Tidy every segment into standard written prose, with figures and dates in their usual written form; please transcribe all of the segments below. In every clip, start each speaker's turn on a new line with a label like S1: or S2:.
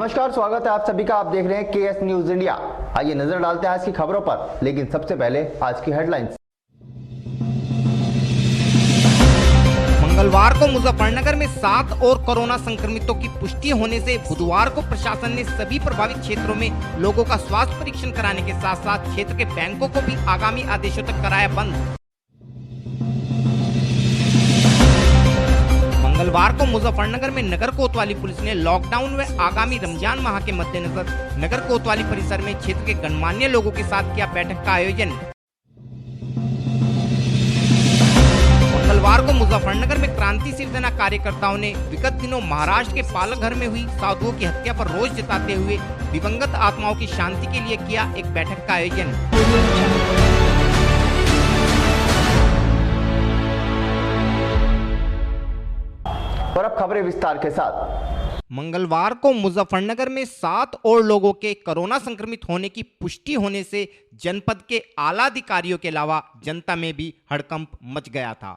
S1: नमस्कार, स्वागत है आप सभी का। आप देख रहे हैं केएस न्यूज इंडिया। आइए नजर डालते हैं आज की खबरों पर, लेकिन सबसे पहले आज की हेडलाइंस।
S2: मंगलवार को मुजफ्फरनगर में 7 और कोरोना संक्रमितों की पुष्टि होने से बुधवार को प्रशासन ने सभी प्रभावित क्षेत्रों में लोगों का स्वास्थ्य परीक्षण कराने के साथ साथ क्षेत्र के बैंकों को भी आगामी आदेशों तक कराया बंद। मंगलवार को मुजफ्फरनगर में नगर कोतवाली पुलिस ने लॉकडाउन व आगामी रमजान माह के मद्देनजर नगर कोतवाली परिसर में क्षेत्र के गणमान्य लोगों के साथ किया बैठक का आयोजन। मंगलवार को मुजफ्फरनगर में क्रांति शिवसेना कार्यकर्ताओं ने विगत दिनों महाराष्ट्र के पालघर में हुई साधुओं की हत्या पर रोष जताते हुए दिवंगत आत्माओं की शांति के लिए किया एक बैठक का आयोजन।
S1: और अब खबरें विस्तार के साथ।
S2: मंगलवार को मुजफ्फरनगर में 7 और लोगों के कोरोना संक्रमित होने की पुष्टि होने से जनपद के आला अधिकारियों के अलावा जनता में भी हड़कंप मच गया था।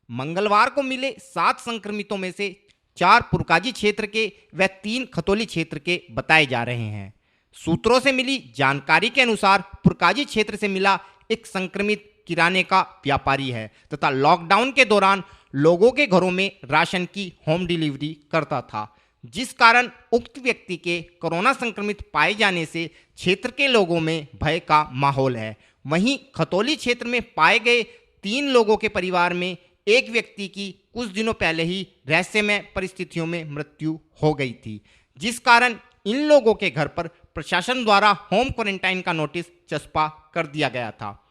S2: मंगलवार को मिले 7 संक्रमितों में से 4 पुरकाजी क्षेत्र के व 3 खतौली क्षेत्र के बताए जा रहे हैं। सूत्रों से मिली जानकारी के अनुसार पुरकाजी क्षेत्र से मिला एक संक्रमित किराने का व्यापारी है तथा लॉकडाउन के दौरान लोगों के घरों में राशन की होम डिलीवरी करता था, जिस कारण उक्त व्यक्ति के कोरोना संक्रमित पाए जाने से क्षेत्र के लोगों में भय का माहौल है। वहीं खतौली क्षेत्र में पाए गए 3 लोगों के परिवार में एक व्यक्ति की कुछ दिनों पहले ही रहस्यमय परिस्थितियों में मृत्यु हो गई थी, जिस कारण इन लोगों के घर पर प्रशासन द्वारा होम क्वारंटाइन का नोटिस चस्पा कर दिया गया था।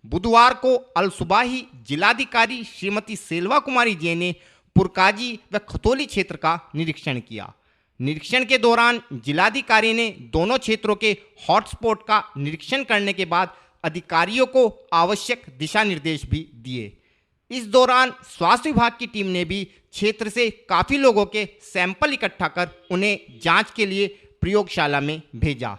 S2: बुधवार को अल सुबह ही जिलाधिकारी श्रीमती सेल्वा कुमारी जे ने पुरकाजी व खतौली क्षेत्र का निरीक्षण किया। निरीक्षण के दौरान जिलाधिकारी ने दोनों क्षेत्रों के हॉटस्पॉट का निरीक्षण करने के बाद अधिकारियों को आवश्यक दिशा निर्देश भी दिए। इस दौरान स्वास्थ्य विभाग की टीम ने भी क्षेत्र से काफी लोगों के सैंपल इकट्ठा कर उन्हें जांच के लिए प्रयोगशाला में भेजा।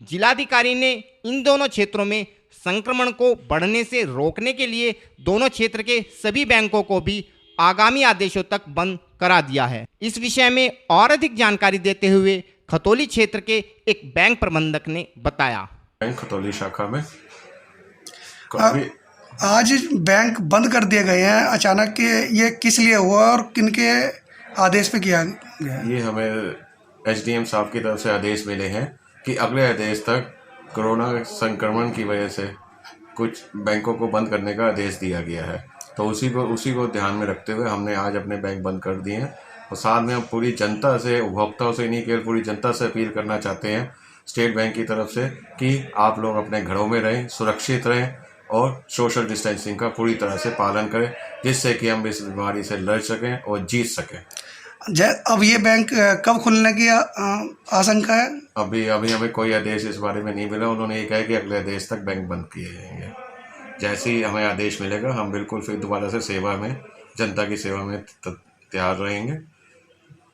S2: जिलाधिकारी ने इन दोनों क्षेत्रों में संक्रमण को बढ़ने से रोकने के लिए दोनों क्षेत्र के सभी बैंकों को भी आगामी आदेशों तक बंद करा दिया है। इस विषय में और अधिक जानकारी देते हुए खतौली क्षेत्र के एक बैंक प्रबंधक ने बताया।
S3: बैंक खतौली शाखा में
S4: आज बैंक बंद कर दिए गए हैं अचानक के, ये किस लिए हुआ और किनके आदेश पे किया गया?
S3: ये हमें एसडीएम साहब की तरफ से आदेश मिले हैं कि अगले आदेश तक कोरोना संक्रमण की वजह से कुछ बैंकों को बंद करने का आदेश दिया गया है। तो उसी को ध्यान में रखते हुए हमने आज अपने बैंक बंद कर दिए हैं। और साथ में हम पूरी जनता से, उपभोक्ताओं से नहीं केवल पूरी जनता से अपील करना चाहते हैं स्टेट बैंक की तरफ से कि आप लोग अपने घरों में रहें, सुरक्षित रहें और सोशल डिस्टेंसिंग का पूरी तरह से पालन करें, जिससे कि हम इस बीमारी से लड़ सकें और जीत सकें।
S4: अब ये बैंक कब खुलने की आशंका है?
S3: अभी हमें कोई आदेश इस बारे में नहीं मिला। उन्होंने ये कहा कि अगले आदेश तक बैंक बंद किए जाएंगे। जैसे ही हमें आदेश मिलेगा हम बिल्कुल फिर दोबारा से सेवा में, जनता की सेवा में तैयार रहेंगे।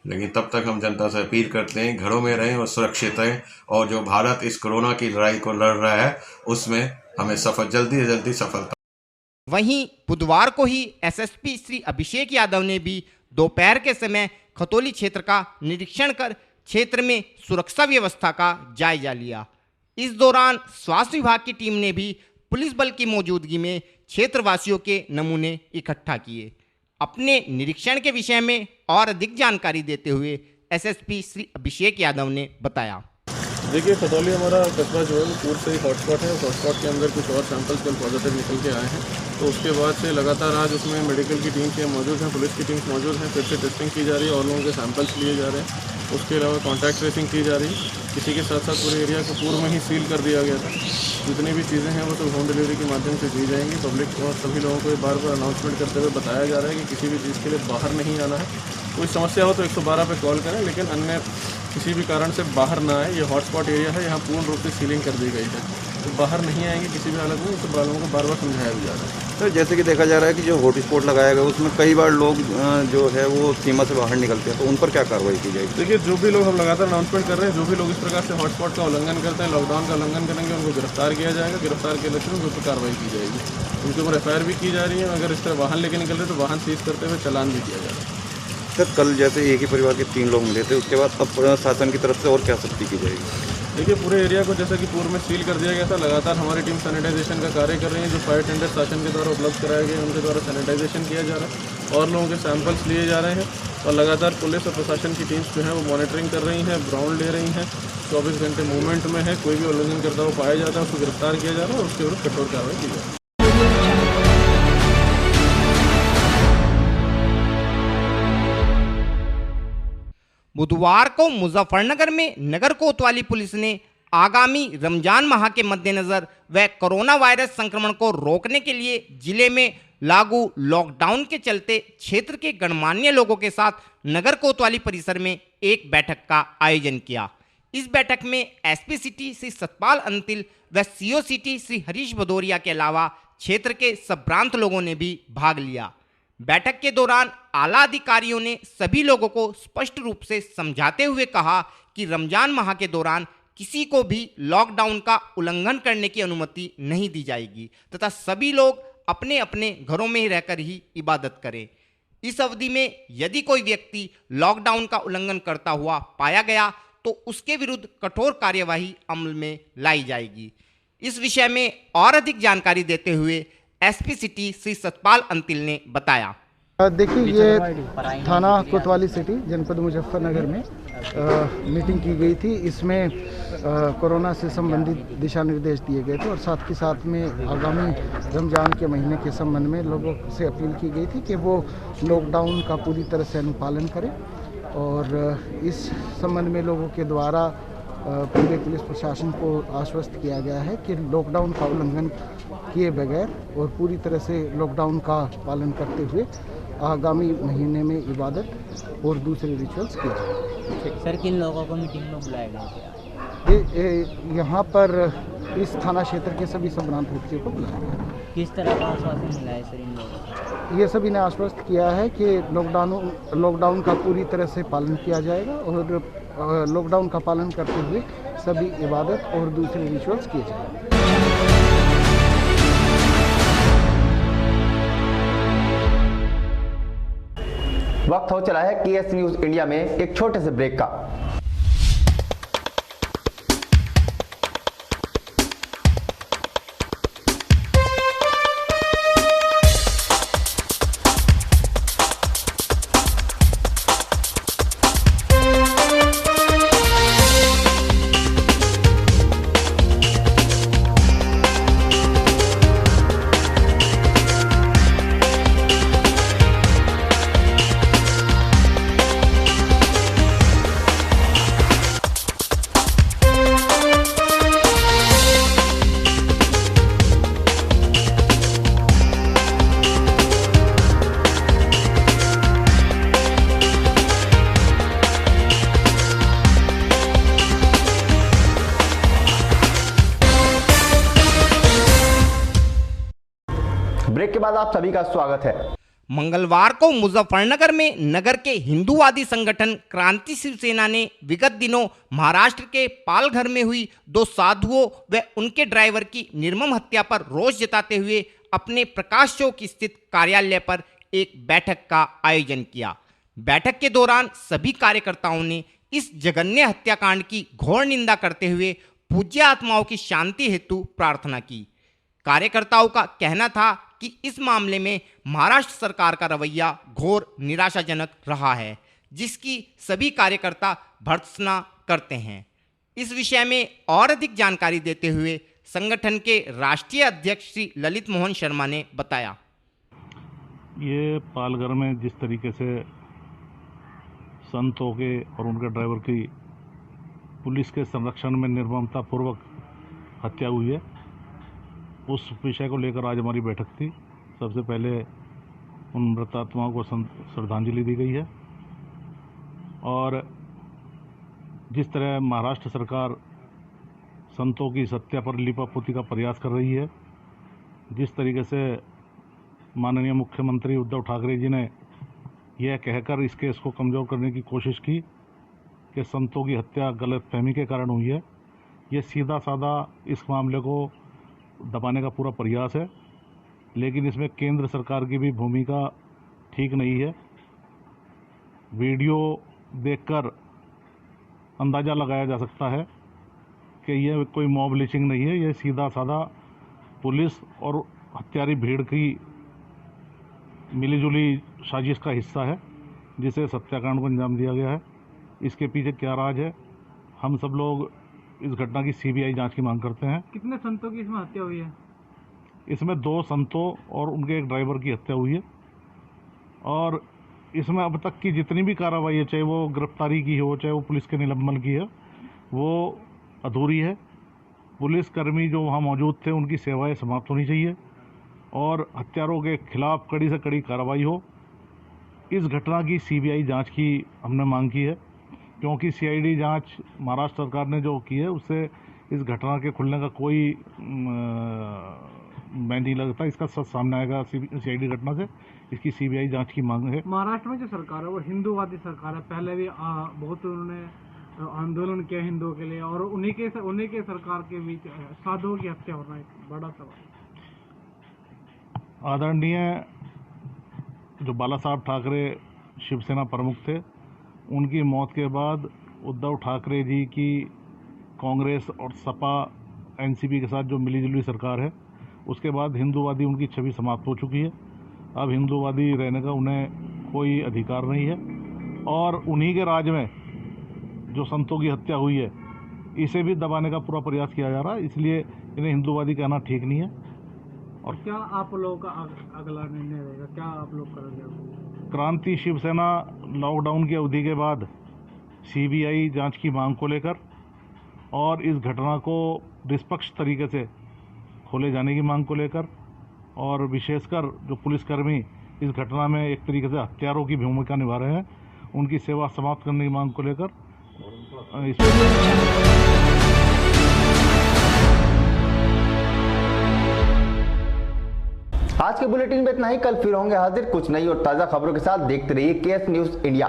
S3: लेकिन तब तक हम जनता से अपील करते हैं घरों में रहें और सुरक्षित रहें, और जो भारत इस कोरोना की लड़ाई को लड़ रहा है उसमें हमें जल्दी से जल्दी सफलता।
S2: वहीं बुधवार को ही एसएसपी श्री अभिषेक यादव ने भी दोपहर के समय खतौली क्षेत्र का निरीक्षण कर क्षेत्र में सुरक्षा व्यवस्था का जायजा लिया। इस दौरान स्वास्थ्य विभाग की टीम ने भी पुलिस बल की मौजूदगी में क्षेत्रवासियों के नमूने इकट्ठा किए। अपने निरीक्षण के विषय में और अधिक जानकारी देते हुए एसएसपी श्री अभिषेक यादव ने बताया।
S5: देखिए, खतौली हमारा कस्बा जो है वो पूर्व से ही हॉटस्पॉट है। उस हॉटस्पॉट के अंदर कुछ और सैंपल्स कल पॉजिटिव निकल के आए हैं, तो उसके बाद से लगातार आज उसमें मेडिकल की टीम्स यहाँ मौजूद हैं, पुलिस की टीम्स मौजूद हैं। फिर से टेस्टिंग की जा रही है और लोगों के सैंपल्स लिए जा रहे हैं। उसके अलावा कॉन्टैक्ट ट्रेसिंग की जा रही है। इसी के साथ साथ पूरे एरिया को पूर्व में ही सील कर दिया गया था। जितनी भी चीज़ें हैं वो सब होम डिलीवरी के माध्यम से दी जाएंगी। पब्लिक और सभी लोगों को बार बार अनाउंसमेंट करते हुए बताया जा रहा है कि किसी भी चीज़ के लिए बाहर नहीं आना है। कोई समस्या हो तो 112 पे कॉल करें, लेकिन अन्य किसी भी कारण से बाहर ना आए। ये हॉटस्पॉट एरिया है, यहाँ पूर्ण रूप से सीलिंग कर दी गई है, तो बाहर नहीं आएंगे किसी भी हालत में। तो लोगों को बार बार समझाया भी जा रहा है।
S6: सर, जैसे कि देखा जा रहा है कि जो हॉटस्पॉट लगाया गया उसमें कई बार लोग जो है वो सीमा से बाहर निकलते हैं, तो उन पर क्या कार्रवाई की जाएगी?
S5: देखिए, जो भी लोग हम लगातार अनाउंसमेंट कर रहे हैं, जो भी लोग इस प्रकार से हॉटस्पॉट का उल्लंघन करते हैं, लॉकडाउन का उल्लंघन करेंगे, उनको गिरफ्तार किया जाएगा। गिरफ्तार के लक्ष्य में उन पर कार्रवाई की जाएगी। उनके ऊपर एफआईआर भी की जा रही है। अगर इस तरह वाहन लेके निकल रहे हैं तो वाहन सीज करते हुए चालान भी किया जा रहा है।
S6: सर कल जैसे एक ही परिवार के 3 लोग मिले थे, उसके बाद अब शासन की तरफ से और क्या सख्ती की जाएगी?
S5: देखिए, पूरे एरिया को जैसा कि पूर्व में सील कर दिया गया था, लगातार हमारी टीम सैनिटाइजेशन का कार्य कर रही है। जो फायर टेंडर शासन के द्वारा उपलब्ध कराए गए उनके द्वारा सैनिटाइजेशन किया जा रहा है और लोगों के सैंपल्स लिए जा रहे हैं और लगातार पुलिस और प्रशासन की टीम्स जो है वो मॉनिटरिंग कर रही हैं, ग्राउंड ले रही हैं, 24 घंटे मूवमेंट में है। कोई भी उल्लंघन करता हुआ पाया जाता है उसको गिरफ्तार किया जा रहा है और उसके विरुद्ध कठोर कार्रवाई की जा रही है।
S2: बुधवार को मुजफ्फरनगर में नगर कोतवाली पुलिस ने आगामी रमजान माह के मद्देनजर व कोरोना वायरस संक्रमण को रोकने के लिए जिले में लागू लॉकडाउन के चलते क्षेत्र के गणमान्य लोगों के साथ नगर कोतवाली परिसर में एक बैठक का आयोजन किया। इस बैठक में एसपी सिटी श्री सतपाल अंतिल व सीओ सिटी श्री हरीश भदौरिया के अलावा क्षेत्र के संभ्रांत लोगों ने भी भाग लिया। बैठक के दौरान आला अधिकारियों ने सभी लोगों को स्पष्ट रूप से समझाते हुए कहा कि रमजान माह के दौरान किसी को भी लॉकडाउन का उल्लंघन करने की अनुमति नहीं दी जाएगी तथा सभी लोग अपने अपने घरों में ही रहकर ही इबादत करें। इस अवधि में यदि कोई व्यक्ति लॉकडाउन का उल्लंघन करता हुआ पाया गया तो उसके विरुद्ध कठोर कार्यवाही अमल में लाई जाएगी। इस विषय में और अधिक जानकारी देते हुए एसपी सिटी श्री सतपाल अंतिल ने बताया।
S7: देखिए, ये थाना कोतवाली सिटी जनपद मुजफ्फरनगर में मीटिंग की गई थी। इसमें कोरोना से संबंधित दिशा निर्देश दिए गए थे और साथ के साथ में आगामी रमजान के महीने के संबंध में लोगों से अपील की गई थी कि वो लॉकडाउन का पूरी तरह से अनुपालन करें और इस संबंध में लोगों के द्वारा पूरे पुलिस प्रशासन को आश्वस्त किया गया है कि लॉकडाउन का उल्लंघन किए बगैर और पूरी तरह से लॉकडाउन का पालन करते हुए आगामी महीने में इबादत और दूसरे रिचुअल्स किए जाएंगे।
S8: सर, किन लोगों को मीटिंग में बुलाया गया थे?
S7: यहाँ पर इस थाना क्षेत्र के सभी संभ्रांत व्यक्तियों को बुलाया गया।
S8: किस तरह का आश्वासन मिला है सर इन लोगों को?
S7: ये सभी ने आश्वस्त किया है कि लॉकडाउन का पूरी तरह से पालन किया जाएगा और लॉकडाउन का पालन करते हुए सभी इबादत और दूसरे रिचुअल्स किए जाएंगे।
S1: वक्त हो चला है केएस न्यूज इंडिया में एक छोटे से ब्रेक का। ब्रेक के बाद आप सभी का स्वागत है।
S2: मंगलवार को मुजफ्फरनगर में नगर के हिंदूवादी संगठन क्रांति शिवसेना ने विगत दिनों महाराष्ट्र के पालघर में हुई 2 साधुओं व उनके ड्राइवर की निर्मम हत्या पर रोष जताते हुए अपने प्रकाश चौक स्थित कार्यालय पर एक बैठक का आयोजन किया। बैठक के दौरान सभी कार्यकर्ताओं ने इस जघन्य हत्याकांड की घोर निंदा करते हुए पूज्य आत्माओं की शांति हेतु प्रार्थना की। कार्यकर्ताओं का कहना था कि इस मामले में महाराष्ट्र सरकार का रवैया घोर निराशाजनक रहा है, जिसकी सभी कार्यकर्ता भर्त्सना करते हैं। इस विषय में और अधिक जानकारी देते हुए संगठन के राष्ट्रीय अध्यक्ष श्री ललित मोहन शर्मा ने बताया।
S9: ये पालघर में जिस तरीके से संतों के और उनके ड्राइवर की पुलिस के संरक्षण में निर्ममतापूर्वक हत्या हुई है, उस विषय को लेकर आज हमारी बैठक थी। सबसे पहले उन मृतात्माओं को श्रद्धांजलि दी गई है और जिस तरह महाराष्ट्र सरकार संतों की हत्या पर लिपापोती का प्रयास कर रही है, जिस तरीके से माननीय मुख्यमंत्री उद्धव ठाकरे जी ने यह कहकर इस केस को कमज़ोर करने की कोशिश की कि संतों की हत्या गलतफहमी के कारण हुई है, ये सीधा साधा इस मामले को दबाने का पूरा प्रयास है। लेकिन इसमें केंद्र सरकार की भी भूमिका ठीक नहीं है। वीडियो देखकर अंदाज़ा लगाया जा सकता है कि यह कोई मॉब लिंचिंग नहीं है, यह सीधा साधा पुलिस और हत्यारी भीड़ की मिलीजुली साजिश का हिस्सा है, जिसे इस हत्याकांड को अंजाम दिया गया है। इसके पीछे क्या राज है, हम सब लोग इस घटना की सीबीआई जांच की मांग करते हैं।
S10: कितने संतों की इसमें हत्या हुई है?
S9: इसमें 2 संतों और उनके एक ड्राइवर की हत्या हुई है और इसमें अब तक की जितनी भी कार्रवाई है, चाहे वो गिरफ्तारी की हो, चाहे वो पुलिस के निलंबन की है, वो अधूरी है। पुलिसकर्मी जो वहाँ मौजूद थे उनकी सेवाएं समाप्त होनी चाहिए और हत्यारों के खिलाफ कड़ी से कड़ी कार्रवाई हो। इस घटना की सीबीआई जांच की हमने मांग की है, क्योंकि सीआईडी जांच महाराष्ट्र सरकार ने जो की है उससे इस घटना के खुलने का कोई मैं नहीं लगता इसका सच सामने आएगा। सीआईडी घटना से इसकी सीबीआई जांच की मांग है।
S10: महाराष्ट्र में जो सरकार है वो हिंदूवादी सरकार है, पहले भी बहुत उन्होंने आंदोलन किया हिंदुओं के लिए, और उन्हीं के सरकार के बीच साधुओं की हत्या होना एक बड़ा सवाल।
S9: आदरणीय जो बाला साहब ठाकरे शिवसेना प्रमुख थे, उनकी मौत के बाद उद्धव ठाकरे जी की कांग्रेस और सपा एनसीपी के साथ जो मिलीजुली सरकार है, उसके बाद हिंदूवादी उनकी छवि समाप्त हो चुकी है। अब हिंदूवादी रहने का उन्हें कोई अधिकार नहीं है और उन्हीं के राज में जो संतों की हत्या हुई है इसे भी दबाने का पूरा प्रयास किया जा रहा है, इसलिए इन्हें हिंदूवादी कहना ठीक नहीं है।
S10: और क्या आप लोगों का अगला निर्णय रहेगा, क्या आप लोग करेंगे?
S9: क्रांति शिवसेना लॉकडाउन की अवधि के बाद सीबीआई जांच की मांग को लेकर और इस घटना को निष्पक्ष तरीके से खोले जाने की मांग को लेकर और विशेषकर जो पुलिसकर्मी इस घटना में एक तरीके से हत्यारों की भूमिका निभा रहे हैं, उनकी सेवा समाप्त करने की मांग को लेकर
S1: आज के बुलेटिन में इतना ही। कल फिर होंगे हाजिर कुछ नई और ताजा खबरों के साथ। देखते रहिए केएस न्यूज़ इंडिया।